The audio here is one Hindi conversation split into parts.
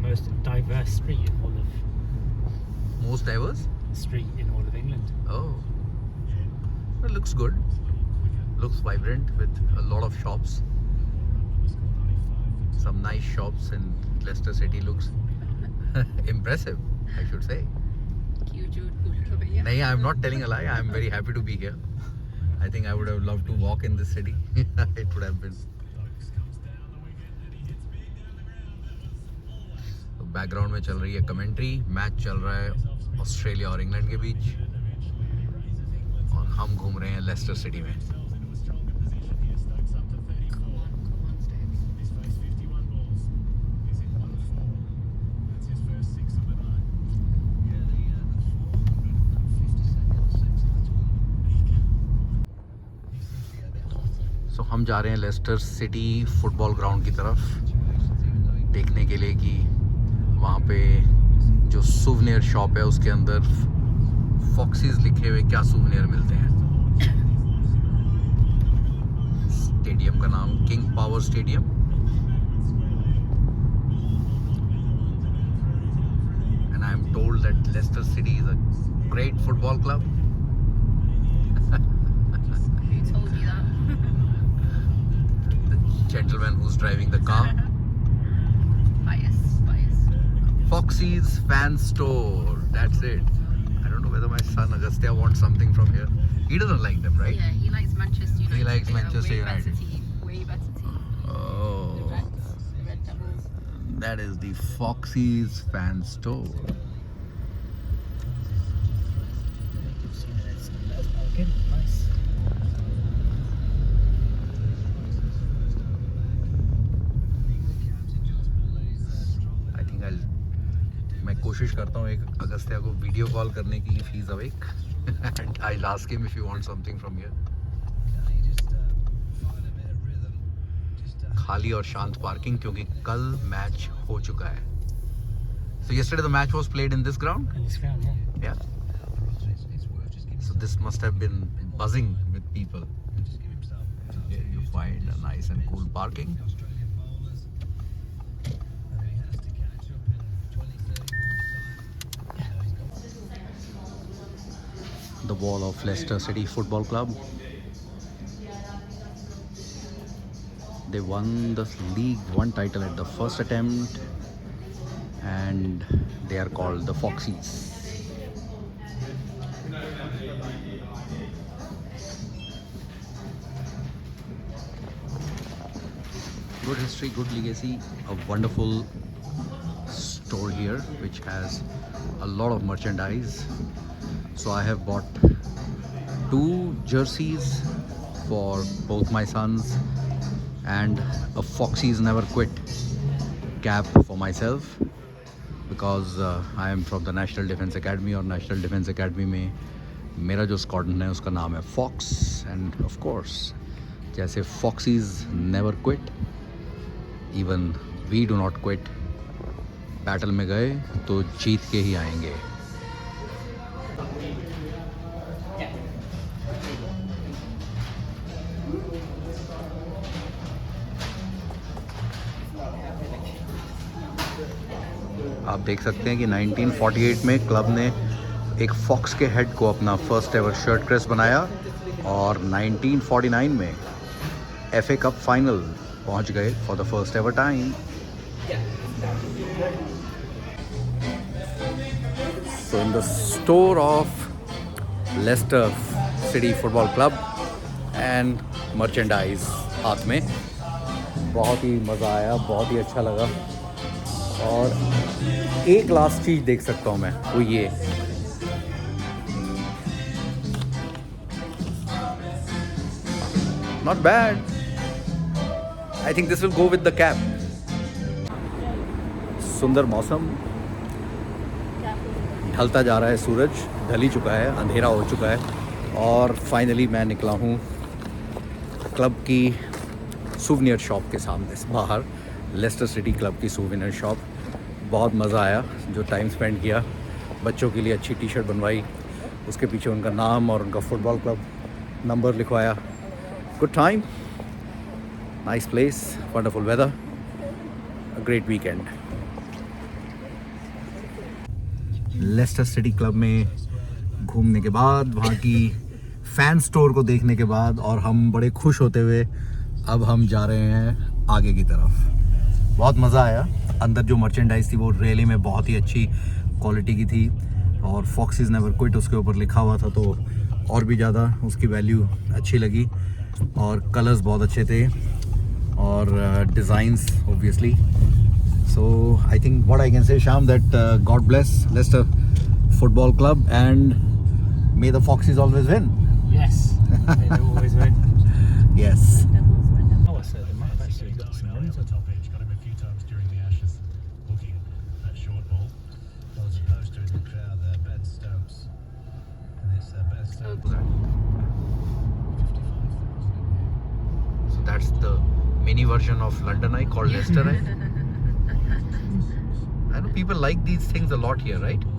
most diverse street in all of Most diverse? England. Oh, it looks good. Looks vibrant with a lot of shops. Some nice shops in Leicester City. Looks impressive, I should say. Nahi, I'm not telling a lie. I'm very happy to be here. I think I would have loved to walk in this city. It would have been. तो बैकग्राउंड में चल रही है कमेंट्री. मैच चल रहा है ऑस्ट्रेलिया और इंग्लैंड के बीच और हम घूम रहे हैं लेस्टर सिटी में. तो हम जा रहे हैं लेस्टर सिटी फुटबॉल ग्राउंड की तरफ देखने के लिए कि वहाँ पे जो सूवनियर शॉप है उसके अंदर फॉक्सीज लिखे हुए क्या सूवनियर मिलते हैं. स्टेडियम का नाम king power stadium. And I am told that Leicester City is a great football club. Gentleman who's driving the car. Bias. Foxy's fan store. That's it. I don't know whether my son Agastya wants something from here. He doesn't like them, right? Yeah, he likes Manchester United. He likes Manchester way United. Better team. Way better team. Oh, The Red Devils. that is the Foxy's fan store. Nice. मैं कोशिश करता हूँ एक अगस्त्या को वीडियो कॉल करने की. if he's awake and I'll ask him if you want something from here. खाली और शांत पार्किंग क्योंकि कल मैच हो चुका है. So yesterday the match was played in this ground. In this ground, yeah. Yeah. So this must have been buzzing with people. Here you find a nice and cool parking. The wall of Leicester City Football Club. They won the League One title at the first attempt and they are called the Foxys. Good history, good legacy, a wonderful store here which has a lot of merchandise. So I have bought 2 jerseys for both my sons and a Foxy's Never Quit cap for myself because I am from the National Defence Academy और National Defence Academy में मेरा जो स्क्वाड्रन है उसका नाम है Fox. And of course जैसे Foxy's Never Quit, even we do not quit. Battle में गए तो जीत के ही आएंगे. आप देख सकते हैं कि 1948 में क्लब ने एक फॉक्स के हेड को अपना फर्स्ट एवर शर्ट क्रेस बनाया और 1949 में FA कप फाइनल पहुंच गए for the first ever time. So in the store of Leicester City football club and merchandise हाथ में. बहुत ही मज़ा आया, बहुत ही अच्छा लगा. और एक लास्ट चीज़ देख सकता हूँ मैं, वो ये not bad. I think this will go with the cap. सुंदर मौसम, ढलता जा रहा है सूरज, ढल ही चुका है, अंधेरा हो चुका है और फाइनली मैं निकला हूँ क्लब की सूवनियर शॉप के सामने से बाहर. लेस्टर सिटी क्लब की सूवनियर शॉप. बहुत मज़ा आया जो टाइम स्पेंड किया. बच्चों के लिए अच्छी टी शर्ट बनवाई, उसके पीछे उनका नाम और उनका फुटबॉल क्लब नंबर लिखवाया. Good time, nice place, wonderful weather, a great weekend. Leicester City club में घूमने के बाद, वहाँ की फैन स्टोर को देखने के बाद, और हम बड़े खुश होते हुए अब हम जा रहे हैं आगे की तरफ। बहुत मज़ा आया। अंदर जो मर्चेंडाइज थी वो रियली में बहुत ही अच्छी क्वालिटी की थी, और फॉक्सीज नेवर क्विट उसके ऊपर लिखा हुआ था, तो और भी ज़्यादा उसकी वैल्यू अच्छी लगी। और कलर्स बहुत अच्छे थे, और designs obviously. So I think what I can say sham that God bless Leicester football club and may the Foxes always win. Yes. They always win. Yes. Oh, I said the map actually got some runs on. Top edge, got him a few times during the Ashes, looking that short ball. Well, as a poster in the crowd there, Ben Stokes. And it's Ben Stokes. 55,000. So that's the mini version of London Eye called Leicester Eye. I know people like these things a lot here, right?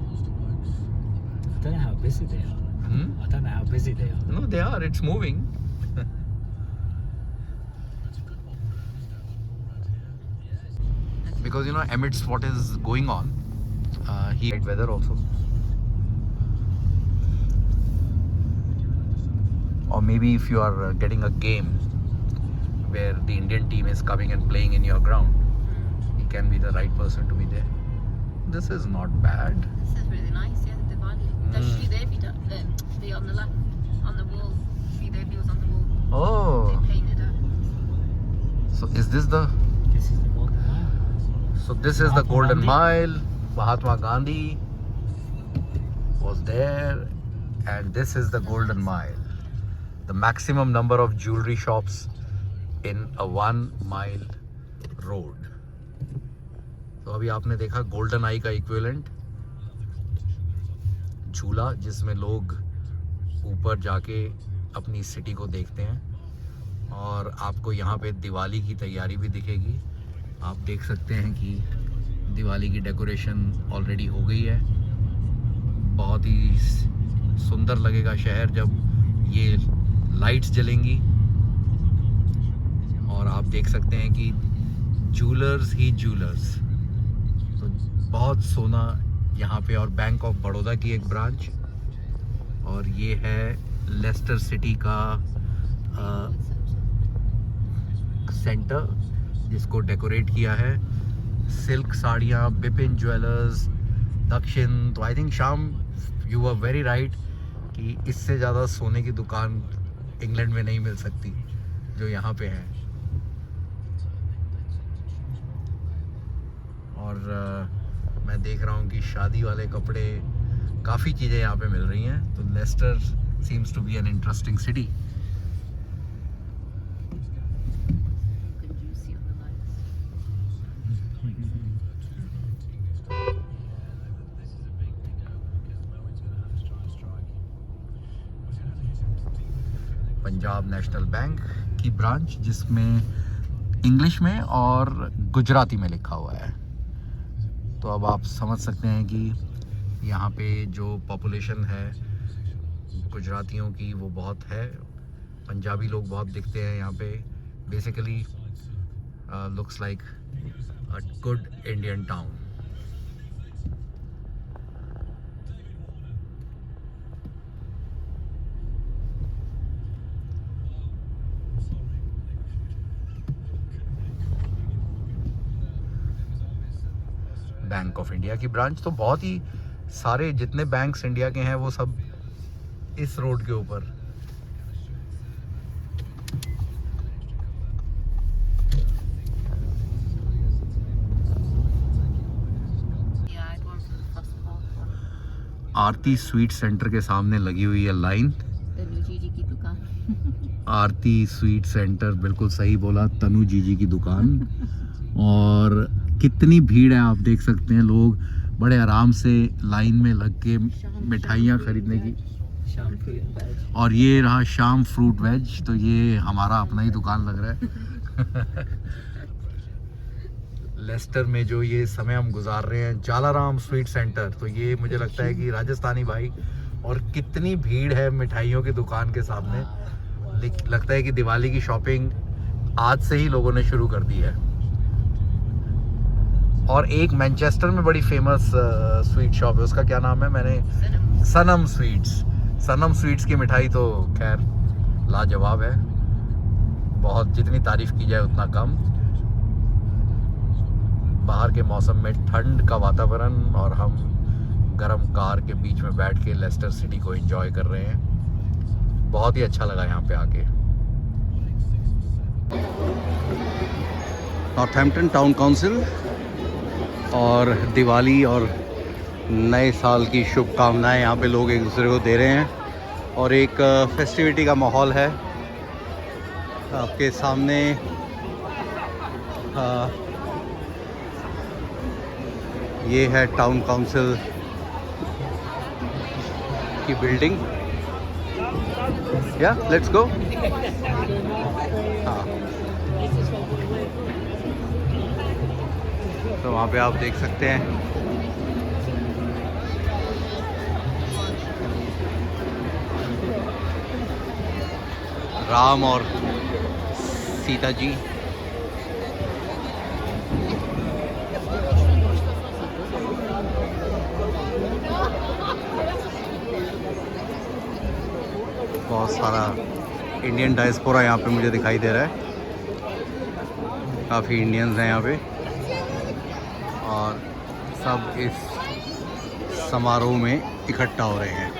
I don't know how busy they are. I don't know how busy they are. No, they are. It's moving. Because you know, amidst what is going on, he had weather also. Or maybe if you are getting a game where the Indian team is coming and playing in your ground, he can be the right person to be there. This is not bad. This is really nice, yeah, the Diwali. The Shri Devi, the on the left, on the wall. Shri Devi was on the wall. Oh, They painted her. so is this the? This is the Golden Mile. So this is the Mahatma Golden Gandhi. Mile. Mahatma Gandhi was there, and this is the Golden Mile. The maximum number of jewelry shops in a 1 mile road. तो अभी आपने देखा गोल्डन आई का इक्विवेलेंट झूला, जिसमें लोग ऊपर जाके अपनी सिटी को देखते हैं, और आपको यहाँ पे दिवाली की तैयारी भी दिखेगी। आप देख सकते हैं कि दिवाली की डेकोरेशन ऑलरेडी हो गई है। बहुत ही सुंदर लगेगा शहर जब ये लाइट्स जलेंगी, और आप देख सकते हैं कि जूलर्स ही जूलर्स, तो बहुत सोना यहाँ पे। और बैंक ऑफ बड़ौदा की एक ब्रांच, और ये है लेस्टर सिटी का सेंटर जिसको डेकोरेट किया है। सिल्क साड़ियाँ, बिपिन ज्वेलर्स, दक्षिण। तो आई थिंक शाम यू आर वेरी राइट कि इससे ज़्यादा सोने की दुकान इंग्लैंड में नहीं मिल सकती जो यहाँ पे है। और मैं देख रहा हूँ कि शादी वाले कपड़े, काफ़ी चीज़ें यहाँ पे मिल रही हैं। तो Leicester seems to be an interesting city. Good juicy on the lights. Punjab National Bank की ब्रांच, जिसमें इंग्लिश में और गुजराती में लिखा हुआ है। तो अब आप समझ सकते हैं कि यहाँ पे जो पॉपुलेशन है गुजरातियों की वो बहुत है। पंजाबी लोग बहुत दिखते हैं यहाँ पे। Basically looks like a good Indian town. Bank of India की ब्रांच, तो बहुत ही सारे जितने बैंक्स इंडिया के हैं वो सब इस रोड के ऊपर। Yeah, I'd want some first call. आरती स्वीट सेंटर के सामने लगी हुई है लाइन। तनु जीजी की दुकान. आरती स्वीट सेंटर, बिल्कुल सही बोला, तनु जीजी की दुकान। और कितनी भीड़ है आप देख सकते हैं। लोग बड़े आराम से लाइन में लग के मिठाइयाँ खरीदने की। शाम फ्रूट वेज. और ये रहा शाम फ्रूट वेज, तो ये हमारा अपना ही दुकान लग रहा है। लेस्टर में जो ये समय हम गुजार रहे हैं, जालाराम स्वीट सेंटर, तो ये मुझे लगता है कि राजस्थानी भाई। और कितनी भीड़ है मिठाइयों की दुकान के सामने। लगता है कि दिवाली की शॉपिंग आज से ही लोगों ने शुरू कर दी है। और एक मैनचेस्टर में बड़ी फेमस स्वीट शॉप है, उसका क्या नाम है, मैंने सनम स्वीट्स की मिठाई तो खैर लाजवाब है, बहुत जितनी तारीफ़ की जाए उतना कम। बाहर के मौसम में ठंड का वातावरण और हम गर्म कार के बीच में बैठ के लेस्टर सिटी को एंजॉय कर रहे हैं, बहुत ही अच्छा लगा यहाँ पे आके। नॉर्थहैम्पटन टाउन काउंसिल और दिवाली और नए साल की शुभकामनाएं यहाँ पे लोग एक दूसरे को दे रहे हैं और एक फेस्टिविटी का माहौल है आपके सामने। ये है टाउन काउंसिल की बिल्डिंग। या लेट्स गो। हाँ, तो वहाँ पे आप देख सकते हैं राम और सीता जी। बहुत सारा इंडियन डायस्पोरा यहाँ पे मुझे दिखाई दे रहा है, काफ़ी इंडियंस हैं यहाँ पे और सब इस समारोह में इकट्ठा हो रहे हैं।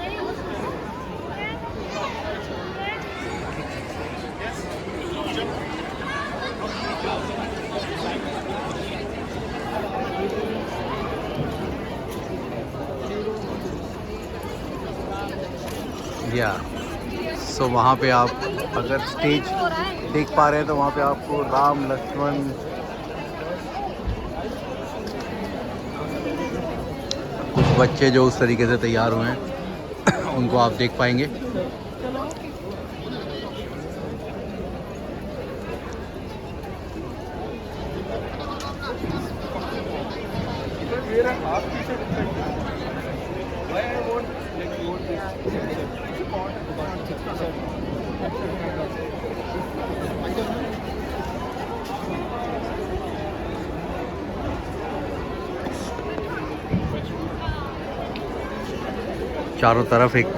या सो वहाँ पे आप अगर स्टेज देख पा रहे हैं तो वहाँ पे आपको राम लक्ष्मण कुछ बच्चे जो उस तरीके से तैयार हुए हैं उनको आप देख पाएंगे। चारों तरफ एक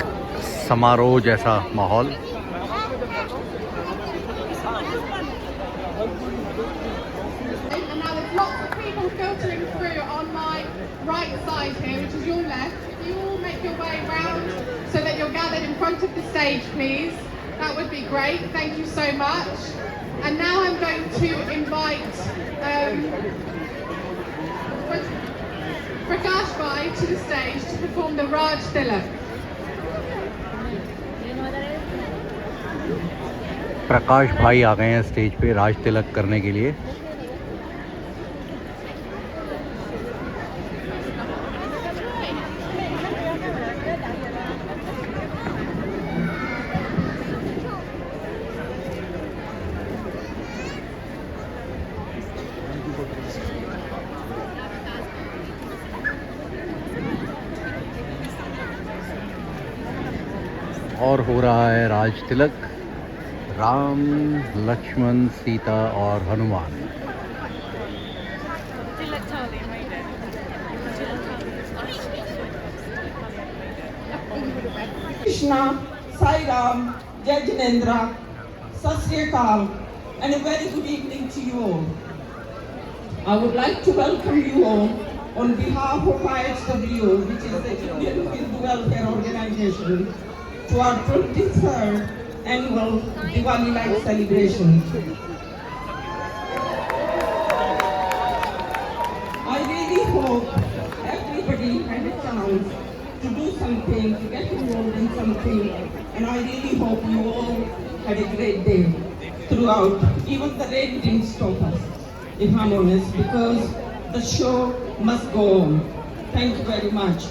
समारोह जैसा माहौल। Filtering through on my right side here, which is your left. If you all make your way round so that you're gathered in front of the stage, please. That would be great. Thank you so much. And now I'm going to invite Prakash Bhai to the stage to perform the Raj Tilak. प्रकाश भाई आ गए हैं स्टेज पे राज तिलक करने के लिए। और हो रहा है राज तिलक, राम लक्ष्मण सीता और Hanuman. Krishna, Sai Ram, Jai Jinendra, Sat Sri Akal, and a very good evening to you all. I would like to welcome you all on behalf of IHW, which is the Indian Hindu Welfare Organization, to our 23rd annual Diwali Light celebration. I really hope everybody had a chance to do something, to get involved in something, and I really hope you all had a great day throughout. Even the rain didn't stop us, if I'm honest, because the show must go on. Thank you very much.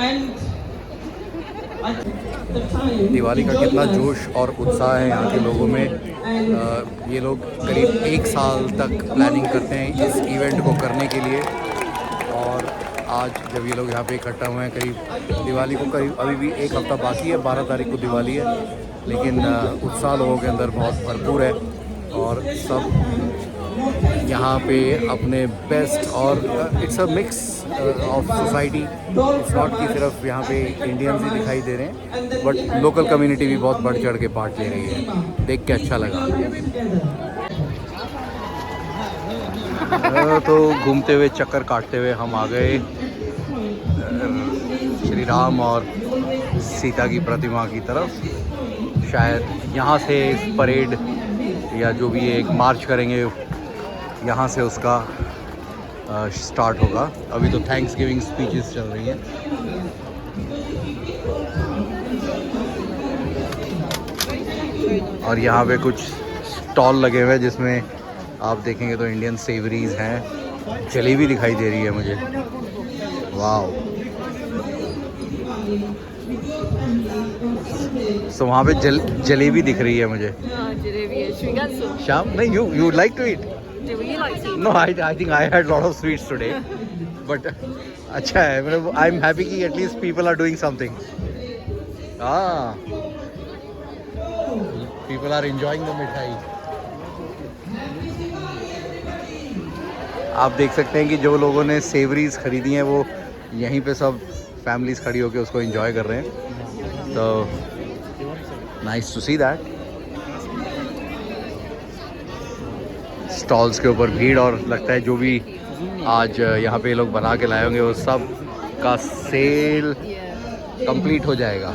And Diwali का कितना जोश और उत्साह है यहाँ के लोगों में। ये लोग करीब 1 साल तक प्लानिंग करते हैं इस इवेंट को करने के लिए, और आज जब ये लोग यहाँ पे इकट्ठा हुए हैं, करीब दिवाली को करीब अभी भी 1 हफ्ता बाकी है, 12 तारीख को दिवाली है, लेकिन उत्साह लोगों के अंदर बहुत भरपूर है और सब यहाँ पे अपने बेस्ट और it's a mix of society. It's not कि सिर्फ यहाँ पे इंडियंस ही दिखाई दे रहे हैं, बट लोकल कम्युनिटी भी बहुत बढ़ चढ़ के पार्ट ले रही है। देख के अच्छा लगा। तो घूमते हुए चक्कर काटते हुए हम आ गए श्री राम और सीता की प्रतिमा की तरफ। शायद यहाँ से परेड या जो भी एक मार्च करेंगे यहाँ से उसका स्टार्ट होगा। अभी तो थैंक्स गिविंग स्पीचेस चल रही हैं। और यहाँ पे कुछ स्टॉल लगे हुए हैं जिसमें आप देखेंगे तो इंडियन सेवरीज हैं। जलेबी दिखाई दे रही है मुझे, वाह। सो वहाँ पे जलेबी दिख रही है मुझे। Jalebi. Should we get some? शाम नहीं, you like to eat? Do you like to? No, I think I had lot of sweets today, but अच्छा है। मतलब I'm happy कि at least people are doing something. People are enjoying the मिठाई। आप देख सकते हैं कि जो लोगों ने सेवरीज खरीदी हैं वो यहीं पे सब फैमिलीज खड़ी होकर उसको एंजॉय कर रहे हैं। तो nice to see that. Stalls के ऊपर भीड़, और लगता है जो भी आज यहाँ पे लोग बना के लाए होंगे वो सब का सेल कंप्लीट हो जाएगा।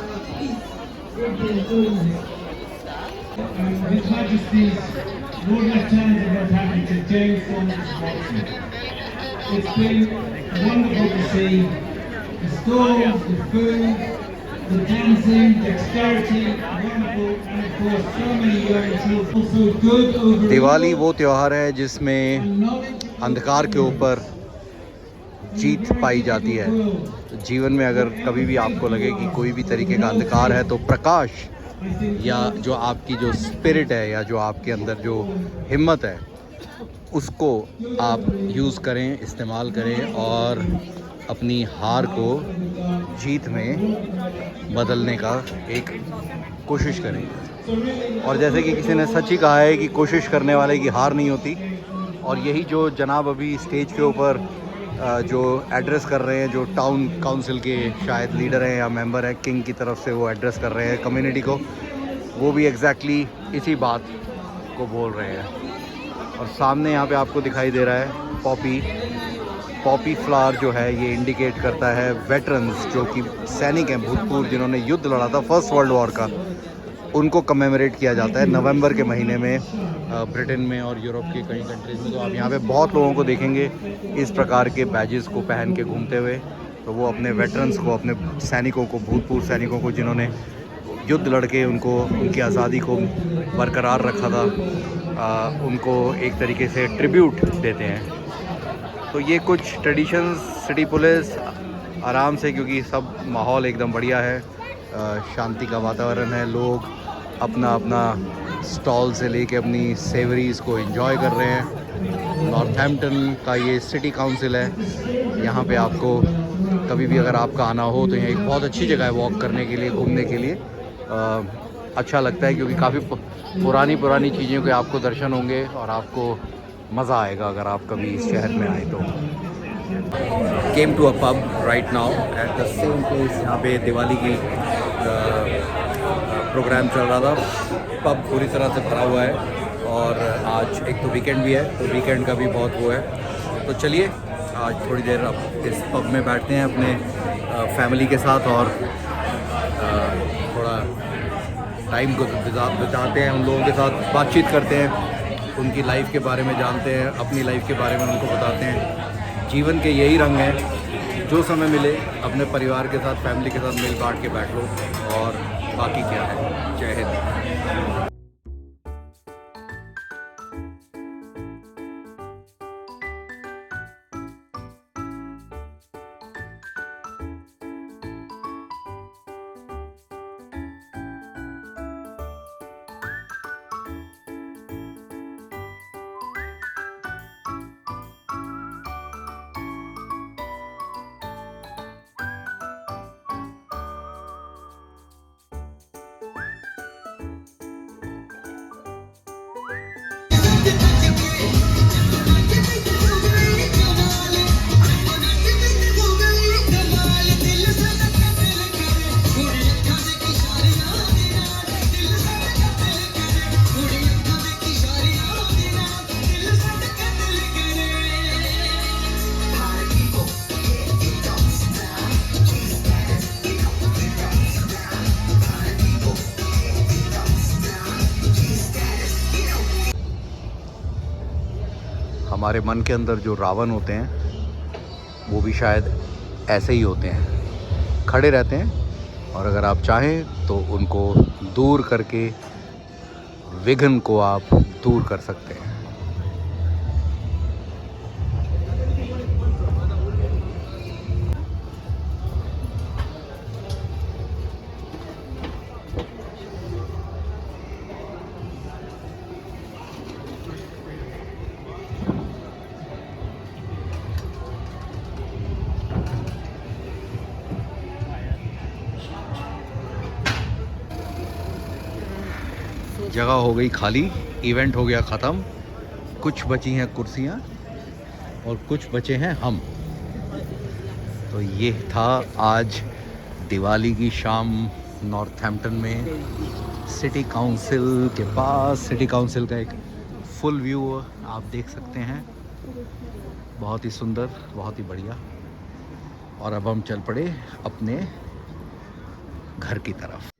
His Majesty's Lord Lieutenant of Northampton, James Thornton Watson. It's been wonderful to see the stalls, the food, the dancing, dexterity, wonderful, and of course so many young children. Also good over. Diwali वो त्योहार है जिसमें अंधकार के ऊपर जीत पाई जाती है। तो जीवन में अगर कभी भी आपको लगे कि कोई भी तरीके का अंधकार है तो प्रकाश या जो आपकी जो स्पिरिट है या जो आपके अंदर जो हिम्मत है उसको आप यूज़ करें, इस्तेमाल करें और अपनी हार को जीत में बदलने का एक कोशिश करें। और जैसे कि किसी ने सच ही कहा है कि कोशिश करने वाले की हार नहीं होती। और यही जो जनाब अभी स्टेज के ऊपर जो एड्रेस कर रहे हैं, जो टाउन काउंसिल के शायद लीडर हैं या मेंबर हैं, किंग की तरफ से वो एड्रेस कर रहे हैं कम्युनिटी को, वो भी एग्जैक्टली इसी बात को बोल रहे हैं। और सामने यहाँ पे आपको दिखाई दे रहा है पॉपी फ्लावर जो है, ये इंडिकेट करता है वेटरन्स जो कि सैनिक हैं भूतपूर्व जिन्होंने युद्ध लड़ा था फर्स्ट वर्ल्ड वॉर का, उनको कमेमोरेट किया जाता है नवंबर के महीने में ब्रिटेन में और यूरोप के कई कंट्रीज़ में। तो आप यहाँ पे बहुत लोगों को देखेंगे इस प्रकार के बैजेस को पहन के घूमते हुए। तो वो अपने वेटरन्स को, अपने सैनिकों को, भूतपूर्व सैनिकों को जिन्होंने युद्ध लड़के उनको उनकी आज़ादी को बरकरार रखा था, उनको एक तरीके से ट्रिब्यूट देते हैं। तो ये कुछ ट्रेडिशंस, सिटी पुलिस आराम से, क्योंकि सब माहौल एकदम बढ़िया है, शांति का वातावरण है, लोग अपना अपना स्टॉल से लेके अपनी सेवरीज़ को एंजॉय कर रहे हैं। नॉर्थहैम्पटन का ये सिटी काउंसिल है। यहाँ पे आपको कभी भी अगर आपका आना हो तो यहाँ एक बहुत अच्छी जगह है वॉक करने के लिए, घूमने के लिए। अच्छा लगता है क्योंकि काफ़ी पुरानी चीज़ों के आपको दर्शन होंगे और आपको मज़ा आएगा अगर आप कभी इस शहर में आए तो। Came to a pub right now at the same place. यहाँ पे दिवाली की प्रोग्राम चल रहा था। पब पूरी तरह से भरा हुआ है और आज एक तो वीकेंड भी है, तो वीकेंड का भी बहुत वो है। तो चलिए आज थोड़ी देर अब इस पब में बैठते हैं अपने फैमिली के साथ और थोड़ा टाइम को बिताते हैं, उन लोगों के साथ बातचीत करते हैं, उनकी लाइफ के बारे में जानते हैं, अपनी लाइफ के बारे में उनको बताते हैं। जीवन के यही रंग हैं, जो समय मिले अपने परिवार के साथ, फैमिली के साथ मिल बांट के बैठ लो और बाकी क्या है। जय हिंद। हमारे मन के अंदर जो रावण होते हैं वो भी शायद ऐसे ही होते हैं, खड़े रहते हैं, और अगर आप चाहें तो उनको दूर करके विघ्न को आप दूर कर सकते हैं। जगह हो गई खाली, इवेंट हो गया ख़त्म, कुछ बची हैं कुर्सियाँ और कुछ बचे हैं हम। तो ये था आज दिवाली की शाम नॉर्थहैम्पटन में सिटी काउंसिल के पास। सिटी काउंसिल का एक फुल व्यू आप देख सकते हैं, बहुत ही सुंदर, बहुत ही बढ़िया। और अब हम चल पड़े अपने घर की तरफ।